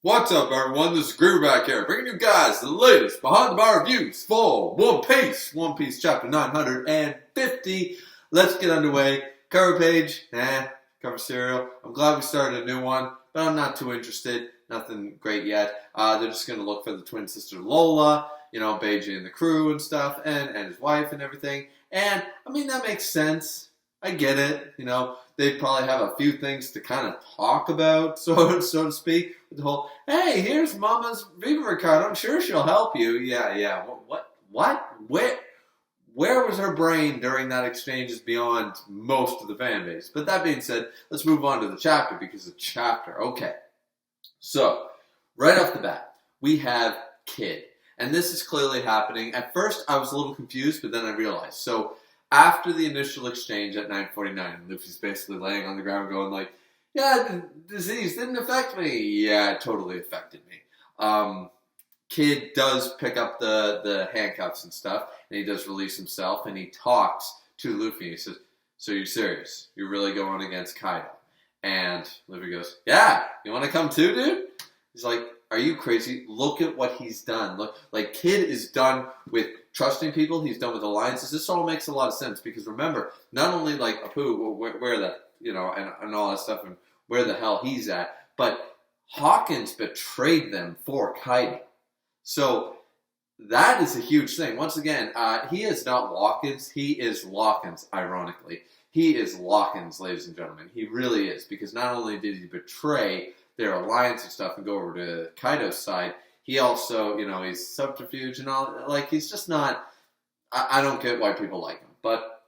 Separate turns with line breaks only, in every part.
What's up, everyone? This is Griever back here, bringing you guys the latest behind-the-bar reviews for One Piece. One Piece chapter 950. Let's get underway. Cover page, cover serial. I'm glad we started a new one, but I'm not too interested. Nothing great yet. They're just going to look for the twin sister Lola, Beiji and the crew and stuff, and his wife and everything. And, I mean, that makes sense. I get it, they probably have a few things to kind of talk about, so to speak. The whole, hey, here's Mama's Viva card. I'm sure she'll help you. Yeah. What? Where was her brain during that exchange is beyond most of the fan base. But that being said, let's move on to the chapter because the chapter. Okay. So, right off the bat, we have Kid. And this is clearly happening. At first, I was a little confused, but then I realized. So, after the initial exchange at 9:49, Luffy's basically laying on the ground going like, yeah, the disease didn't affect me. Yeah, it totally affected me. Kid does pick up the handcuffs and stuff, and he does release himself, and he talks to Luffy, and he says, so you're serious? You're really going against Kaido? And Luffy goes, yeah, you want to come too, dude? He's like, are you crazy? Look at what he's done. Look, like, Kid is done with trusting people. He's done with alliances. This all makes a lot of sense because remember, not only like Apu, where the, and all that stuff, and where the hell he's at, but Hawkins betrayed them for Kaido. So that is a huge thing. Once again, he is not LAWKINS. He is LAWKINS, ironically. He is LAWKINS, ladies and gentlemen. He really is, because not only did he betray their alliance and stuff and go over to Kaido's side, he also, he's subterfuge and all. Like, he's just not, I don't get why people like him. But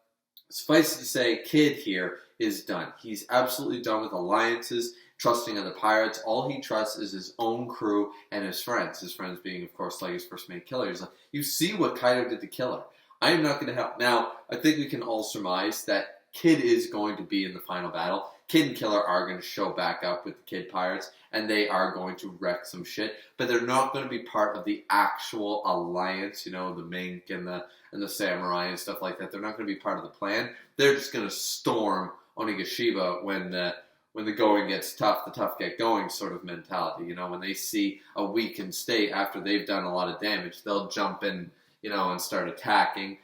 suffice it to say, Kid here is done. He's absolutely done with alliances, trusting other pirates. All he trusts is his own crew and his friends. His friends being, of course, like his first main killer. He's like, you see what Kaido did to Killer. I am not going to help. Now, I think we can all surmise that Kid is going to be in the final battle. Kid and Killer are going to show back up with the Kid Pirates, and they are going to wreck some shit, but they're not going to be part of the actual alliance, the Mink and the Samurai and stuff like that. They're not going to be part of the plan. They're just going to storm Onigashima when the going gets tough, the tough get going sort of mentality. When they see a weakened state after they've done a lot of damage, they'll jump in, and start attacking.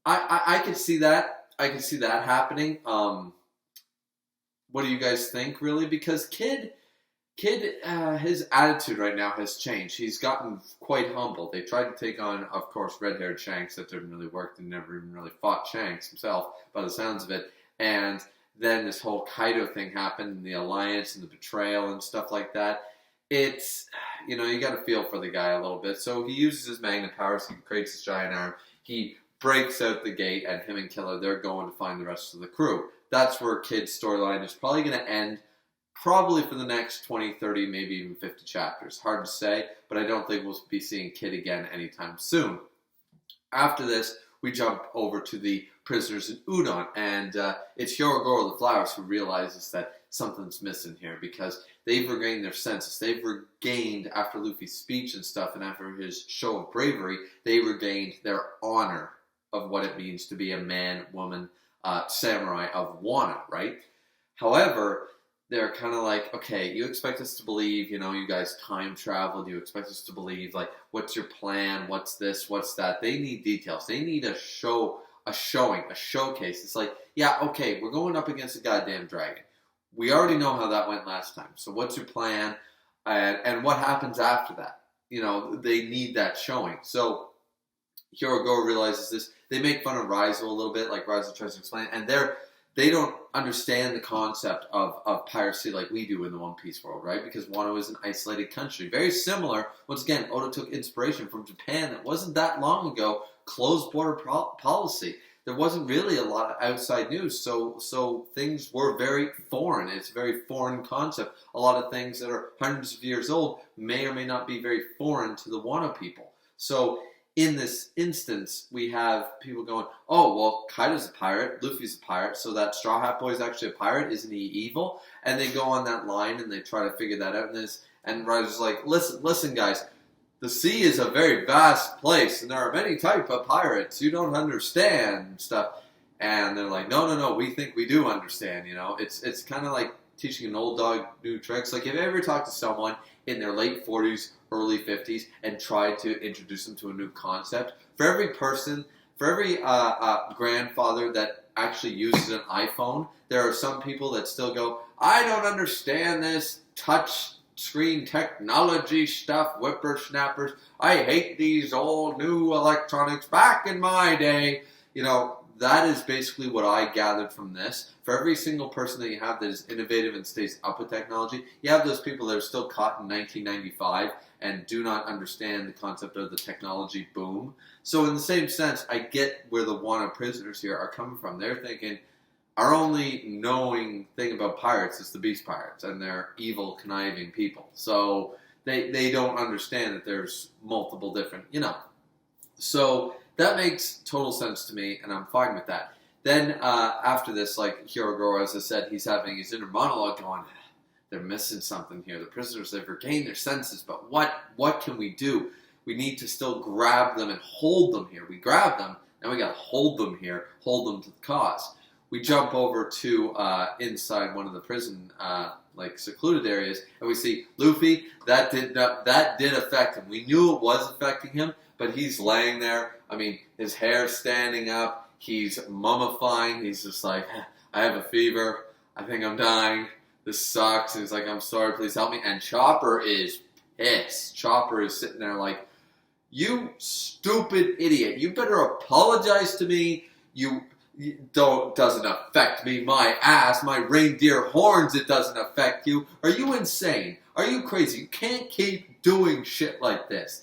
I could see that. I can see that happening. What do you guys think, really? Because Kid, his attitude right now has changed. He's gotten quite humble. They tried to take on, of course, red-haired Shanks. That didn't really work. They never even really fought Shanks himself, by the sounds of it. And then this whole Kaido thing happened, and the alliance and the betrayal and stuff like that. It's, you got to feel for the guy a little bit. So he uses his magnet powers. He creates his giant arm. He breaks out the gate, and him and Killer, they're going to find the rest of the crew. That's where Kid's storyline is probably going to end, probably for the next 20, 30, maybe even 50 chapters. Hard to say, but I don't think we'll be seeing Kid again anytime soon. After this, we jump over to the prisoners in Udon, and it's Hyogoro the Flowers who realizes that something's missing here because they've regained their senses. They've regained, after Luffy's speech and stuff, and after his show of bravery, they regained their honor of what it means to be a man, woman, samurai of Wano, right? However, they're kind of like, okay, you expect us to believe, you guys time traveled, you expect us to believe, like, what's your plan, what's this, what's that? They need details. They need a showcase. It's like, yeah, okay, we're going up against a goddamn dragon. We already know how that went last time, so what's your plan, and what happens after that? They need that showing. So Hyogoro realizes this. They make fun of Raizo a little bit, like Raizo tries to explain, and they don't understand the concept of piracy like we do in the One Piece world, right? Because Wano is an isolated country. Very similar, once again, Oda took inspiration from Japan that wasn't that long ago, closed border policy. There wasn't really a lot of outside news, so things were very foreign. It's a very foreign concept. A lot of things that are hundreds of years old may or may not be very foreign to the Wano people. So in this instance, we have people going, oh, well, Kaido's a pirate, Luffy's a pirate, so that Straw Hat Boy's actually a pirate, isn't he evil? And they go on that line and they try to figure that out, and Ryder's like, listen, guys, the sea is a very vast place, and there are many types of pirates, you don't understand, and stuff. And they're like, no, we think we do understand, It's kind of like teaching an old dog new tricks. Like, have you ever talked to someone in their late 40s, early 50s, and tried to introduce them to a new concept? For every person, for every grandfather that actually uses an iPhone, there are some people that still go, I don't understand this touch screen technology stuff, whippersnappers. I hate these old new electronics. Back in my day, that is basically what I gathered from this. For every single person that you have that is innovative and stays up with technology, you have those people that are still caught in 1995 and do not understand the concept of the technology boom. So in the same sense, I get where the wanted prisoners here are coming from. They're thinking, our only knowing thing about pirates is the Beast Pirates, and they're evil, conniving people. So they don't understand that there's multiple different, So that makes total sense to me, and I'm fine with that. Then after this, like Hero, as I said, he's having his inner monologue going, they're missing something here. The prisoners, they've regained their senses, but what can we do? We need to still grab them and hold them here. We grab them, now we got to hold them here, hold them to the cause. We jump over to inside one of the prison, secluded areas, and we see Luffy. That did affect him. We knew it was affecting him, but he's laying there. I mean, his hair's standing up. He's mummifying. He's just like, I have a fever. I think I'm dying. This sucks. And he's like, I'm sorry. Please help me. And Chopper is pissed. Chopper is sitting there like, you stupid idiot. You better apologize to me. Doesn't affect me, my ass, my reindeer horns, it doesn't affect you. Are you insane? Are you crazy? You can't keep doing shit like this.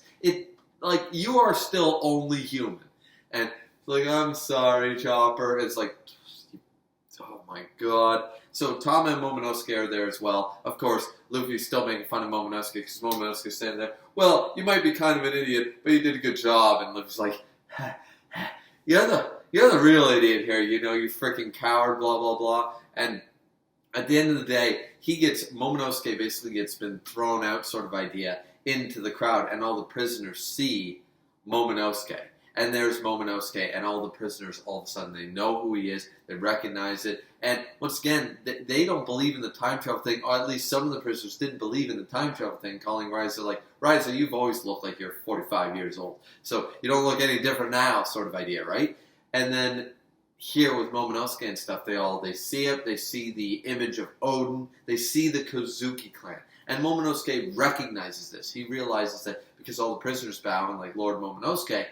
You are still only human. And it's like, I'm sorry, Chopper. It's like, oh my god. So Tom and Momonosuke are there as well. Of course, Luffy's still making fun of Momonosuke because Momonosuke's standing there. Well, you might be kind of an idiot, but you did a good job. And Luffy's like, you're the real idiot here, you freaking coward, blah, blah, blah. And at the end of the day, Momonosuke basically gets been thrown out sort of idea into the crowd, and all the prisoners see Momonosuke. And there's Momonosuke, and all the prisoners, all of a sudden, they know who he is, they recognize it. And once again, they don't believe in the time travel thing, or at least some of the prisoners didn't believe in the time travel thing, calling Raizo like, Raizo, you've always looked like you're 45 years old, so you don't look any different now, sort of idea, right? And then here with Momonosuke and stuff, they see it, they see the image of Odin, they see the Kozuki clan. And Momonosuke recognizes this. He realizes that because all the prisoners bow, and like Lord Momonosuke,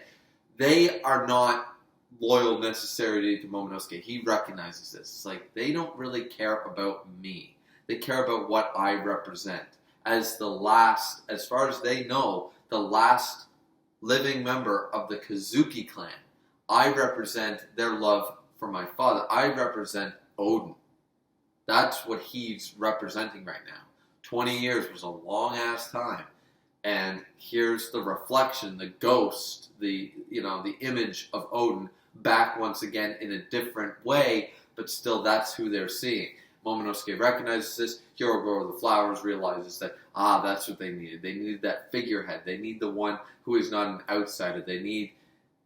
they are not loyal necessarily to Momonosuke. He recognizes this. It's like, they don't really care about me. They care about what I represent. As far as they know, the last living member of the Kozuki clan, I represent their love for my father. I represent Odin. That's what he's representing right now. 20 years was a long-ass time. And here's the reflection, the ghost, the image of Odin back once again in a different way, but still that's who they're seeing. Momonosuke recognizes this. Hero the Flowers realizes that, that's what they needed. They needed that figurehead. They need the one who is not an outsider. They need,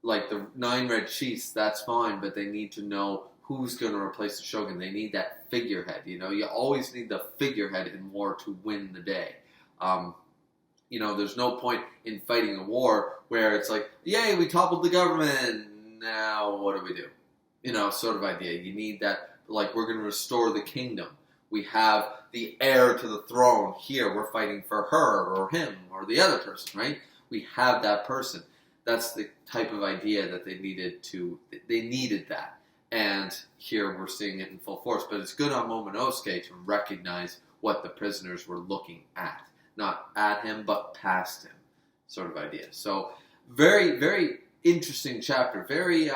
like, the 9 red chiefs, that's fine, but they need to know who's going to replace the shogun. They need that figurehead. You always need the figurehead in war to win the day. There's no point in fighting a war where it's like, yay, we toppled the government, now what do we do? Sort of idea. You need that, like, we're going to restore the kingdom. We have the heir to the throne here. We're fighting for her or him or the other person, right? We have that person. That's the type of idea that they needed that. And here we're seeing it in full force. But it's good on Momonosuke to recognize what the prisoners were looking at. Not at him, but past him, sort of idea. So, very, very interesting chapter. Very,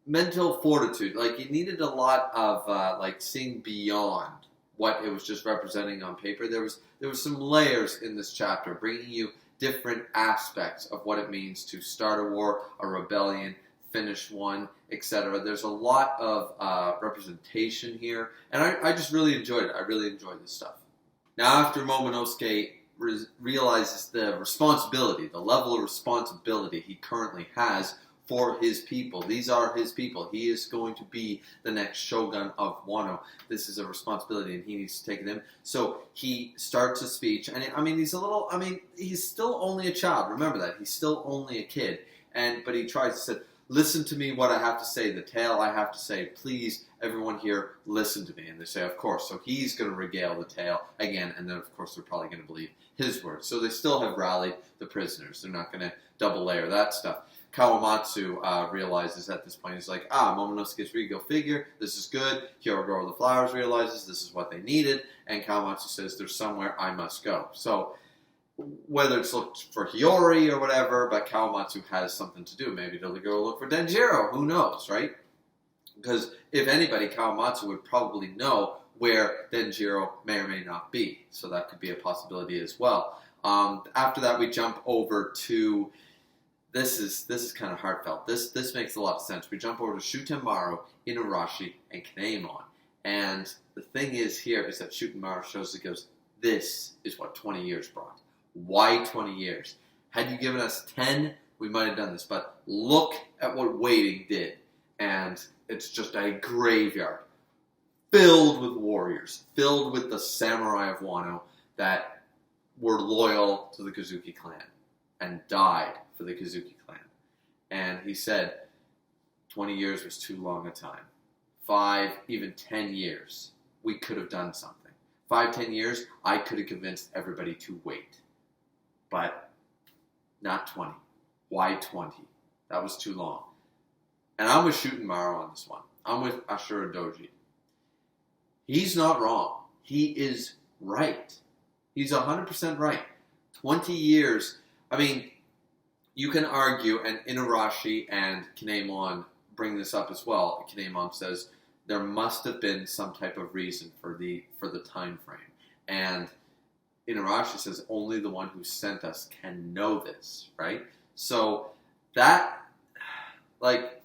mental fortitude. Like, you needed a lot of, seeing beyond what it was just representing on paper. There was some layers in this chapter, bringing you different aspects of what it means to start a war, a rebellion, finish one, etc. There's a lot of representation here, and I just really enjoyed it. I really enjoyed this stuff. Now, after Momonosuke realizes the responsibility, the level of responsibility he currently has for his people. These are his people. He is going to be the next shogun of Wano. This is a responsibility, and he needs to take it in. So he starts a speech, and he's still only a child. Remember that. He's still only a kid. But he tries to say, listen to me, what I have to say, the tale I have to say. Please, everyone here, listen to me. And they say, of course. So he's going to regale the tale again, and then, of course, they're probably going to believe his words. So they still have rallied the prisoners. They're not going to double layer that stuff. Kawamatsu realizes at this point, he's like, Momonosuke's free, go figure, this is good. Hyogoro of the Flowers realizes this is what they needed, and Kawamatsu says, there's somewhere I must go. So, whether it's looked for Hiyori or whatever, but Kawamatsu has something to do. Maybe they'll go look for Denjiro, who knows, right? Because if anybody, Kawamatsu would probably know where Denjiro may or may not be. So that could be a possibility as well. After that, we jump over to... This is kind of heartfelt. This makes a lot of sense. We jump over to Shutemaru, Inarashi, and Kinemon. And the thing is here is that Shutemaru shows it goes, this is what 20 years brought. Why 20 years? Had you given us 10, we might have done this. But look at what waiting did. And it's just a graveyard filled with warriors, filled with the samurai of Wano that were loyal to the Kozuki clan and died for the Kozuki clan. And he said 20 years was too long a time. 5, even 10 years, we could have done something. 5, 10 years, I could have convinced everybody to wait. But not 20. Why 20? That was too long. And I'm with Shutemaru on this one. I'm with Ashura Doji. He's not wrong. He is right. He's 100% right. 20 years. I mean, you can argue, and Inarashi and Kinemon bring this up as well. Kinemon says there must have been some type of reason for the time frame. And Inarashi says only the one who sent us can know this, right? So that, like,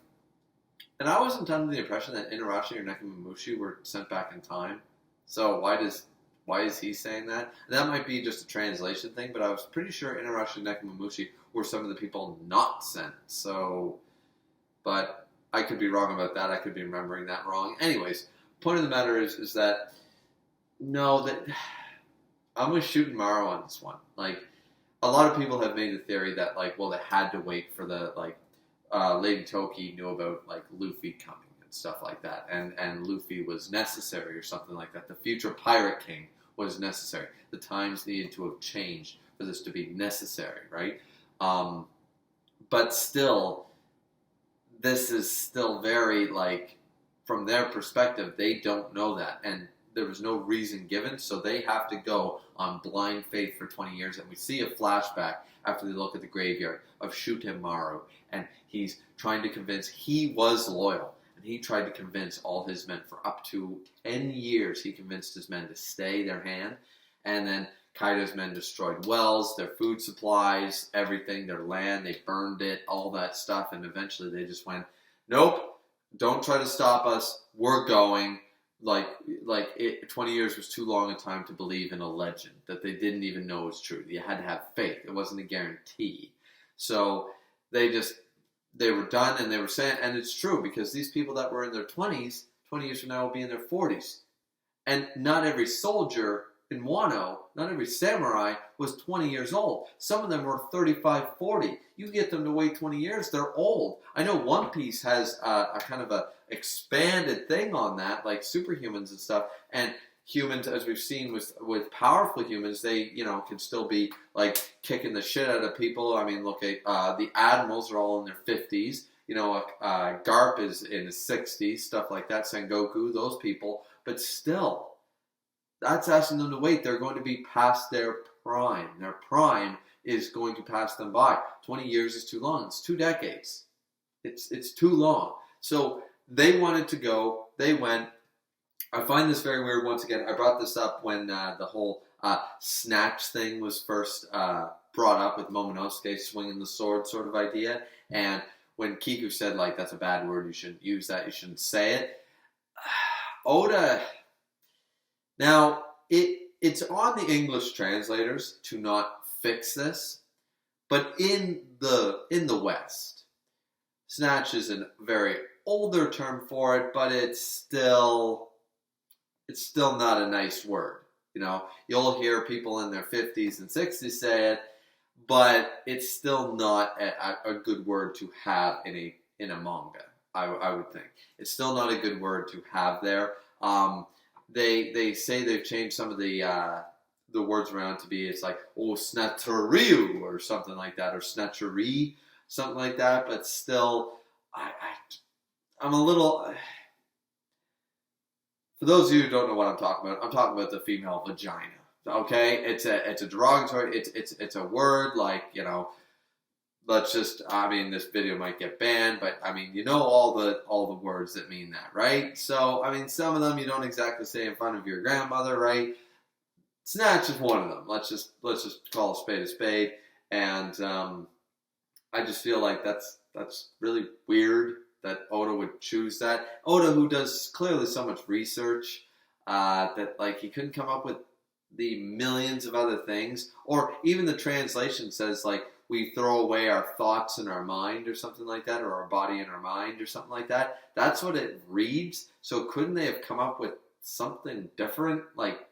and I wasn't under the impression that Inarashi or Nekomamushi were sent back in time. So why is he saying that? And that might be just a translation thing, but I was pretty sure Inarashi and Nekomamushi were some of the people not sent. So, but I could be wrong about that. I could be remembering that wrong. Anyways, point of the matter is that no, that I'm with Shutemaru on this one. Like, a lot of people have made the theory that, like, well, they had to wait for the, like, Lady Toki knew about, like, Luffy coming and stuff like that, and Luffy was necessary or something like that. The future Pirate King was necessary. The times needed to have changed for this to be necessary, right? But still, this is still very, like, from their perspective, they don't know that, and there was no reason given, so they have to go on blind faith for 20 years, and we see a flashback after they look at the graveyard of Shutemaru, and he's trying to convince, he was loyal, and he tried to convince all his men for up to 10 years, he convinced his men to stay their hand, and then Kaido's men destroyed wells, their food supplies, everything, their land, they burned it, all that stuff, and eventually they just went, nope, don't try to stop us, we're going. 20 years was too long a time to believe in a legend that they didn't even know was true. You had to have faith. It wasn't a guarantee. So they were done, and they were saying, and it's true, because these people that were in their 20s, 20 years from now will be in their 40s. And not every soldier in Wano, not every samurai was 20 years old. Some of them were 35, 40. You get them to wait 20 years, they're old. I know One Piece has a kind of a expanded thing on that, like superhumans and stuff. And humans, as we've seen with powerful humans, they, can still be, like, kicking the shit out of people. I mean, look at the admirals are all in their 50s. Garp is in his 60s, stuff like that. Sengoku, those people. But still, that's asking them to wait. They're going to be past their prime. Their prime is going to pass them by. 20 years is too long. It's 2 decades. It's too long. So they wanted to go. They went. I find this very weird. Once again, I brought this up when the whole snatch thing was first brought up with Momonosuke swinging the sword sort of idea. And when Kiku said, like, that's a bad word, you shouldn't use that, you shouldn't say it. Oda... Now, it's on the English translators to not fix this, but in the West, Snatch is a very older term for it, but it's still not a nice word. You'll hear people in their 50s and 60s say it, but it's still not a good word to have in a manga. I would think it's still not a good word to have there. They say they've changed some of the words around to be, it's like, oh, snatcheryu or something like that, or snatchery, something like that. But still, I'm a little. For those of you who don't know what I'm talking about the female vagina. Okay, it's a derogatory. It's a word like, let's just. I mean, this video might get banned, but I mean, all the words that mean that, right? So I mean, some of them you don't exactly say in front of your grandmother, right? Snatch is one of them. Let's just call a spade, and I just feel like that's really weird that Oda would choose that. Oda, who does clearly so much research, that like he couldn't come up with the millions of other things, or even the translation says like we throw away our thoughts in our mind or something like that, or our body in our mind or something like that. That's what it reads. So couldn't they have come up with something different, like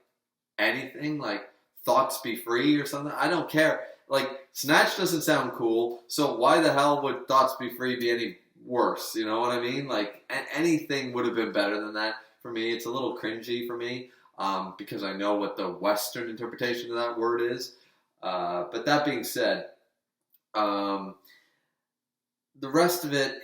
anything, like thoughts be free or something? I don't care. Like, snatch doesn't sound cool, so why the hell would thoughts be free be any worse? You know what I mean? Like, anything would have been better than that for me. It's a little cringy for me, because I know what the Western interpretation of that word is. But that being said, the rest of it,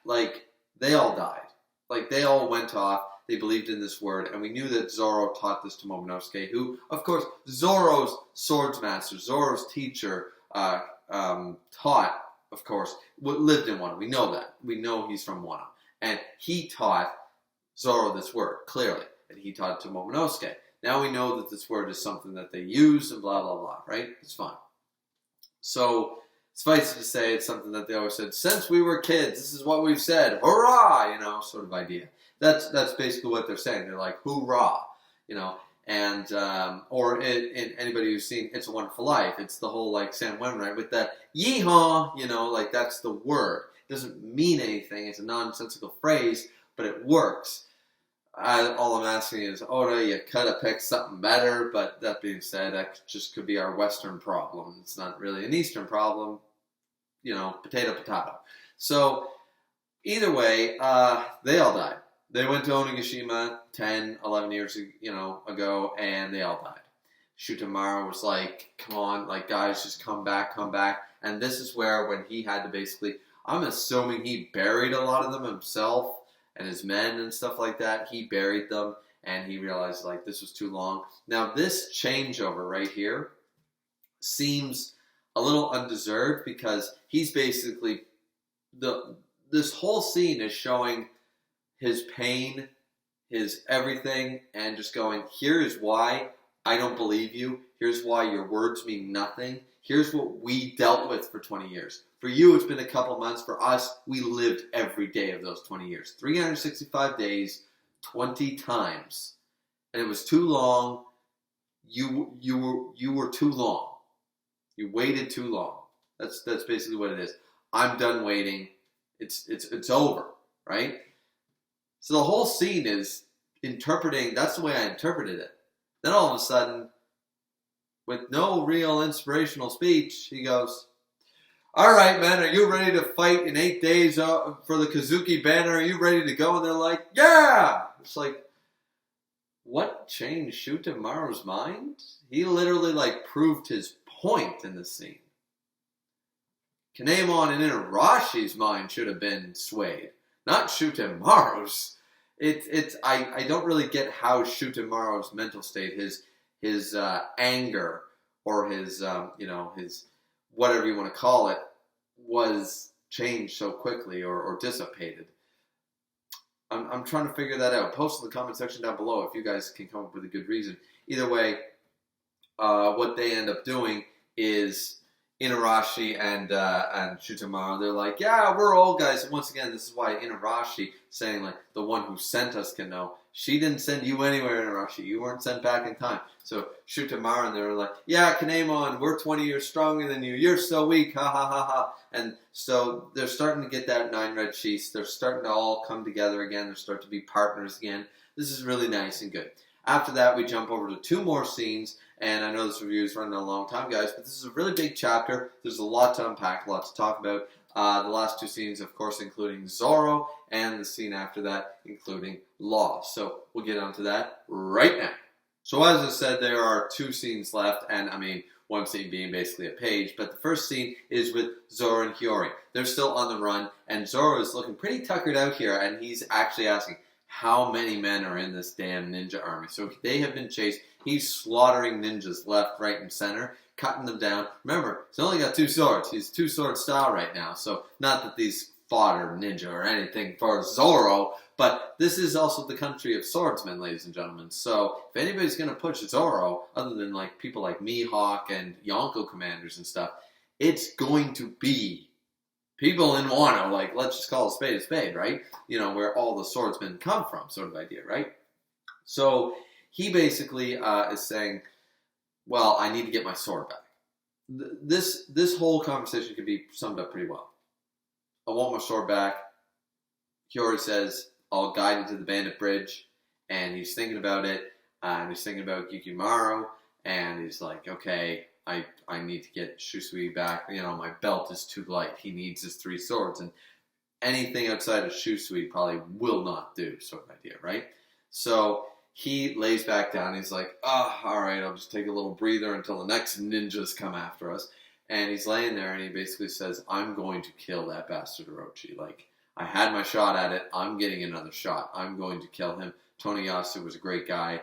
like, they all died. Like, they all went off. They believed in this word, and we knew that Zoro taught this to Momonosuke, who, of course, Zoro's swordsmaster, Zoro's teacher, taught, of course, lived in Wano. We know that. We know he's from Wano. And he taught Zoro this word, clearly, and he taught it to Momonosuke. Now we know that this word is something that they use and blah, blah, blah, right? It's fine. So, suffice it to say, it's something that they always said, since we were kids, this is what we've said, hurrah, sort of idea. That's basically what they're saying. They're like, hoorah, and or anybody who's seen It's a Wonderful Life, it's the whole like Sam Wainwright with the yeehaw, like that's the word. It doesn't mean anything. It's a nonsensical phrase, but it works. All I'm asking is, Oda, you could have picked something better. But that being said, that just could be our Western problem. It's not really an Eastern problem. Potato. So either way, they all died. They went to Onigashima 10, 11 years ago, and they all died. Shutamaru was like, come on, like, guys, just come back. And this is where, when he had to basically, I'm assuming he buried a lot of them himself, and his men and stuff like that. He buried them, and he realized, like, this was too long. Now, this changeover right here seems a little undeserved, because he's basically, this whole scene is showing his pain, his everything, and just going, here's why I don't believe you. Here's why your words mean nothing. Here's what we dealt with for 20 years. For you, it's been a couple months. For us, we lived every day of those 20 years. 365 days, 20 times. And it was too long. You were too long. You waited too long. That's basically what it is. I'm done waiting. It's over, right? So the whole scene is interpreting, that's the way I interpreted it. Then all of a sudden, with no real inspirational speech, he goes, all right, men, are you ready to fight in 8 days for the Kazuki banner? Are you ready to go? And they're like, yeah! It's like, what changed Shutamaru's mind? He literally, like, proved his point in the scene. Kinemon and Inarashi's mind should have been swayed. Not Shutamaru's. I don't really get how Shutamaru's mental state, his anger, or his his whatever you want to call it, was changed so quickly or dissipated. I'm trying to figure that out. Post in the comment section down below if you guys can come up with a good reason. Either way, what they end up doing is Inarashi and Shutamaru, they're like, yeah, we're old guys. And once again, this is why Inarashi saying like the one who sent us can know. She didn't send you anywhere, Inarashi. You weren't sent back in time. So Shutamaru and they were like, yeah, Kanemon, we're 20 years stronger than you. You're so weak, ha ha ha ha. And so they're starting to get that 9 red chiefs. They're starting to all come together again. They're starting to be partners again. This is really nice and good. After that, we jump over to 2 more scenes. And I know this review is running a long time, guys, but this is a really big chapter. There's a lot to unpack, a lot to talk about. The last 2 scenes, of course, including Zoro, and the scene after that, including Law. So we'll get onto that right now. So as I said, there are 2 scenes left, and I mean, one scene being basically a page, but the first scene is with Zoro and Hiyori. They're still on the run, and Zoro is looking pretty tuckered out here, and he's actually asking, how many men are in this damn ninja army? So they have been chased. He's slaughtering ninjas left, right, and center, cutting them down. Remember, he's only got 2 swords. He's 2-sword style right now. So not that these fodder ninja or anything for Zoro, but this is also the country of swordsmen, ladies and gentlemen. So if anybody's going to push Zoro, other than like people like Mihawk and Yonko commanders and stuff, it's going to be people in Wano, like, let's just call a spade, right? You know, where all the swordsmen come from, sort of idea, right? So he basically is saying, well, I need to get my sword back. This whole conversation could be summed up pretty well. I want my sword back. Hiyori says, I'll guide you to the bandit bridge. And he's thinking about it. And he's thinking about Yukimaru. And he's like, okay, I need to get Shusui back. You know, my belt is too light. He needs his 3 swords. And anything outside of Shusui probably will not do, sort of idea, right? So he lays back down. He's like, oh, all right, I'll just take a little breather until the next ninjas come after us. And he's laying there, and he basically says, I'm going to kill that bastard Orochi. Like, I had my shot at it. I'm getting another shot. I'm going to kill him. Toniyasu was a great guy.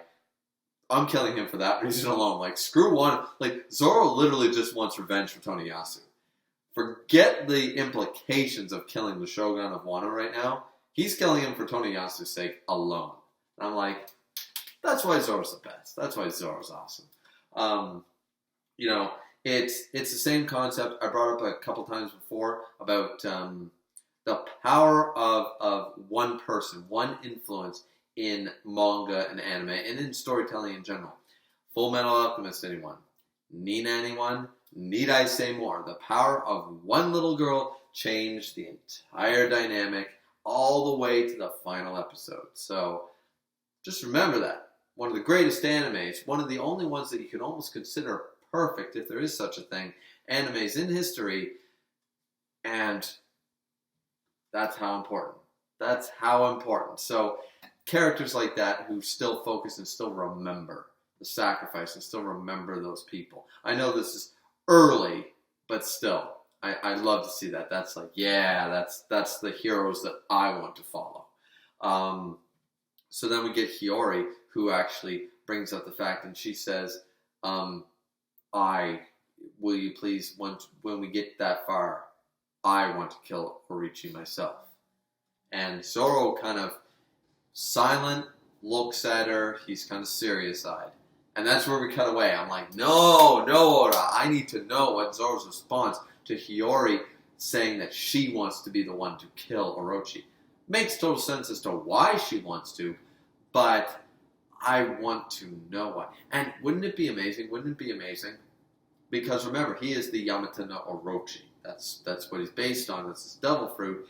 I'm killing him for that reason alone. Like, screw one. Like, Zoro literally just wants revenge for Toniyasu. Forget the implications of killing the Shogun of Wano right now. He's killing him for Toniyasu's sake alone. And I'm like, that's why Zoro's the best. That's why Zoro's awesome. You know, it's the same concept I brought up a couple times before about the power of one person, one influence in manga and anime, and in storytelling in general. Full Metal Alchemist, anyone? Nina, anyone? Need I say more? The power of one little girl changed the entire dynamic all the way to the final episode. So, just remember that. One of the greatest animes, one of the only ones that you can almost consider perfect, if there is such a thing, animes in history, and that's how important. That's how important. So, characters like that who still focus and still remember the sacrifice and still remember those people. I know this is early, but still, I love to see that. That's like, yeah, that's the heroes that I want to follow. So then we get Hiyori, who actually brings up the fact, and she says, will you please, when we get that far, I want to kill Orochi myself. And Zoro kind of silent, looks at her, he's kind of serious-eyed. And that's where we cut away. I'm like, no, Oda, I need to know what Zoro's response to Hiyori saying that she wants to be the one to kill Orochi. Makes total sense as to why she wants to, but I want to know why. And wouldn't it be amazing? Because remember, he is the Yamata no Orochi. That's what he's based on. That's his devil fruit.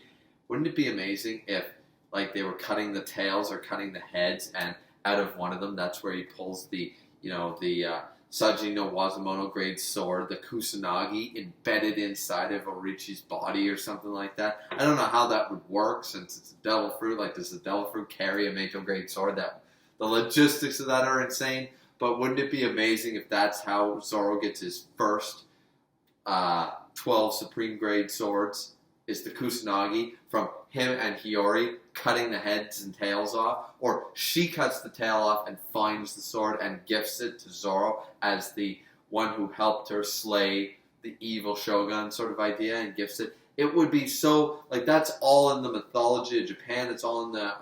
Wouldn't it be amazing if, like, they were cutting the tails or cutting the heads, and out of one of them, that's where he pulls the Saji no Wazumono grade sword, the Kusanagi, embedded inside of Orochi's body or something like that. I don't know how that would work since it's a devil fruit. Like, does the devil fruit carry a Mako grade sword? The logistics of that are insane. But wouldn't it be amazing if that's how Zoro gets his first 12 Supreme Grade swords, is the Kusanagi, from him and Hiyori cutting the heads and tails off, or she cuts the tail off and finds the sword and gifts it to Zoro as the one who helped her slay the evil shogun sort of idea and gifts it. It would be so, like, that's all in the mythology of Japan. It's all in the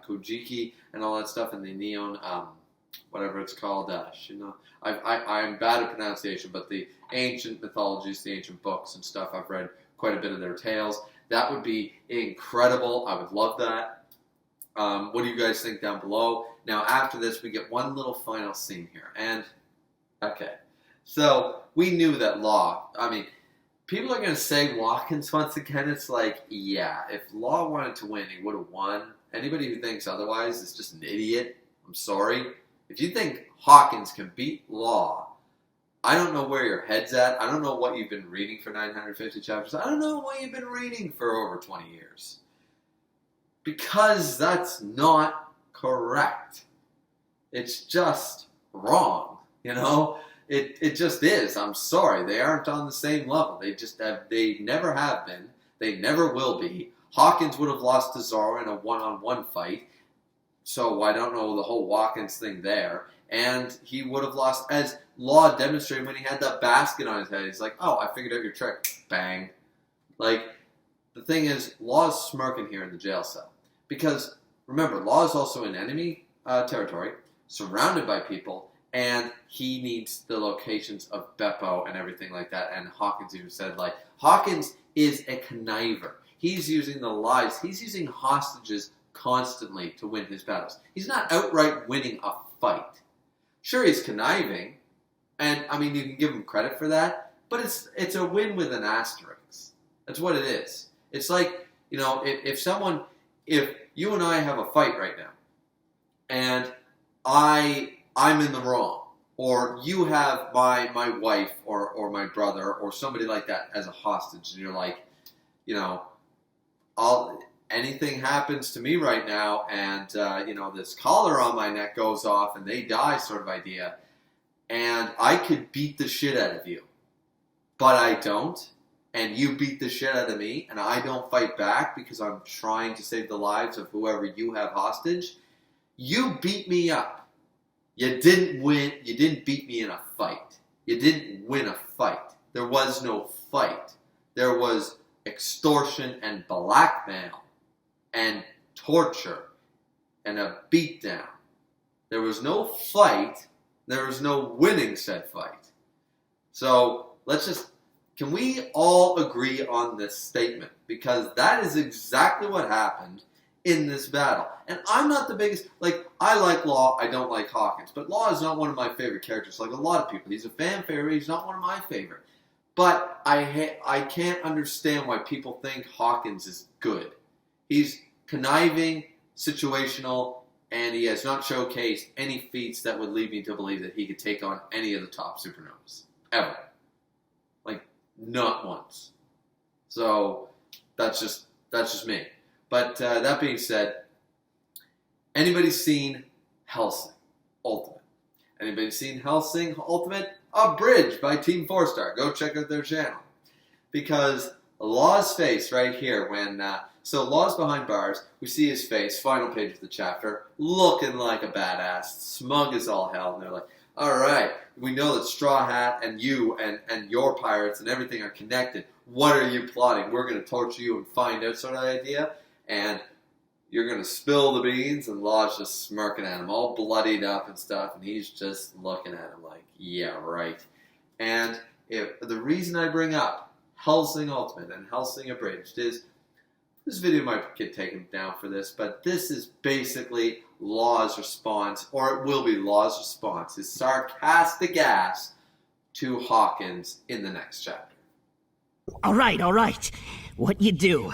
Kojiki and all that stuff, and the Neon whatever it's called, I'm bad at pronunciation, but the ancient mythologies, the ancient books and stuff, I've read quite a bit of their tales. That would be incredible. I would love that. What do you guys think down below? Now, after this, we get one little final scene here. And, okay. So, we knew that Law, people are going to say LAWKINS once again. It's like, yeah, if Law wanted to win, he would have won. Anybody who thinks otherwise is just an idiot. I'm sorry. If you think Hawkins can beat Law, I don't know where your head's at. I don't know what you've been reading for 950 chapters. I don't know what you've been reading for over 20 years. Because that's not correct. It's just wrong, you know? It just is. I'm sorry. They aren't on the same level. They never have been. They never will be. Hawkins would have lost to Zoro in a one-on-one fight. So I don't know the whole Watkins thing there. And he would have lost, as Law demonstrated when he had that basket on his head. He's like, oh, I figured out your trick. Bang. Like, the thing is, Law's smirking here in the jail cell. Because, remember, Law is also in enemy territory, surrounded by people, and he needs the locations of Beppo and everything like that. And Hawkins even said, like, Hawkins is a conniver. He's using the lies. He's using hostages constantly to win his battles. He's not outright winning a fight. Sure, he's conniving, and, you can give him credit for that, but it's a win with an asterisk. That's what it is. It's like, if you and I have a fight right now, and I'm in the wrong, or you have my wife or my brother or somebody like that as a hostage, and you're like, anything happens to me right now, and this collar on my neck goes off and they die, sort of idea, and I could beat the shit out of you, but I don't, and you beat the shit out of me, and I don't fight back because I'm trying to save the lives of whoever you have hostage. You beat me up. You didn't win. You didn't beat me in a fight. You didn't win a fight. There was no fight. There was extortion and blackmail and torture and a beatdown. There was no fight. There was no winning said fight. So can we all agree on this statement? Because that is exactly what happened in this battle. And I'm not the biggest, I like Law, I don't like Hawkins. But Law is not one of my favorite characters, like a lot of people. He's a fan favorite, he's not one of my favorite. But I can't understand why people think Hawkins is good. He's conniving, situational, and he has not showcased any feats that would lead me to believe that he could take on any of the top supernovas. Ever. Not once. So, that's just me. But that being said, anybody seen Hellsing Ultimate? Anybody seen Hellsing Ultimate? Abridged by Team 4-Star. Go check out their channel. Because Law's face right here, so Law's behind bars, we see his face, final page of the chapter, looking like a badass, smug as all hell, and they're like, alright, we know that Straw Hat and you and your pirates and everything are connected. What are you plotting? We're going to torture you and find out, sort of idea. And you're going to spill the beans, and Law's just smirking at him, all bloodied up and stuff, and he's just looking at him like, yeah, right. And the reason I bring up Hellsing Ultimate and Hellsing Abridged is, this video might get taken down for this, but this is basically Law's response, or it will be Law's response, his sarcastic ass to Hawkins in the next chapter.
All right. What you do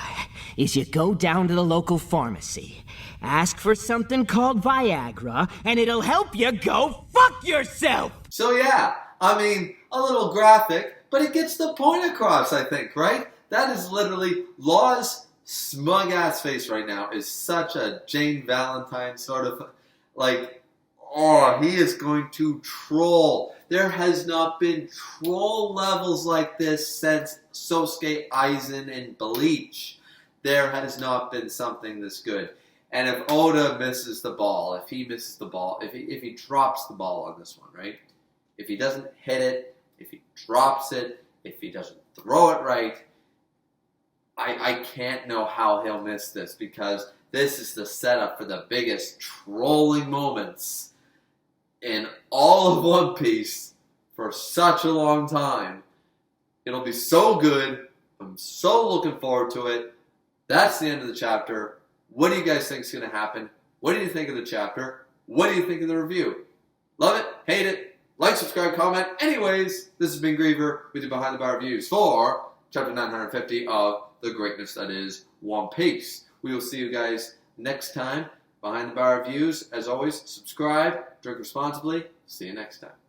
is you go down to the local pharmacy, ask for something called Viagra, and it'll help you go fuck yourself!
So yeah, a little graphic, but it gets the point across, I think, right? That is literally Law's smug ass face right now is such a Jane Valentine sort of, he is going to troll. There has not been troll levels like this since Sosuke Aizen and Bleach. There has not been something this good. And if Oda misses the ball, if he misses the ball, if he drops the ball on this one, right? If he doesn't hit it, if he drops it, if he doesn't throw it right, I can't know how he'll miss this, because this is the setup for the biggest trolling moments in all of One Piece for such a long time. It'll be so good. I'm so looking forward to it. That's the end of the chapter. What do you guys think is going to happen? What do you think of the chapter? What do you think of the review? Love it? Hate it? Like, subscribe, comment. Anyways, this has been Griever with your Behind the Bar reviews for chapter 950 of the greatness that is One Piece. We will see you guys next time. Behind the Bar reviews. As always, subscribe, drink responsibly. See you next time.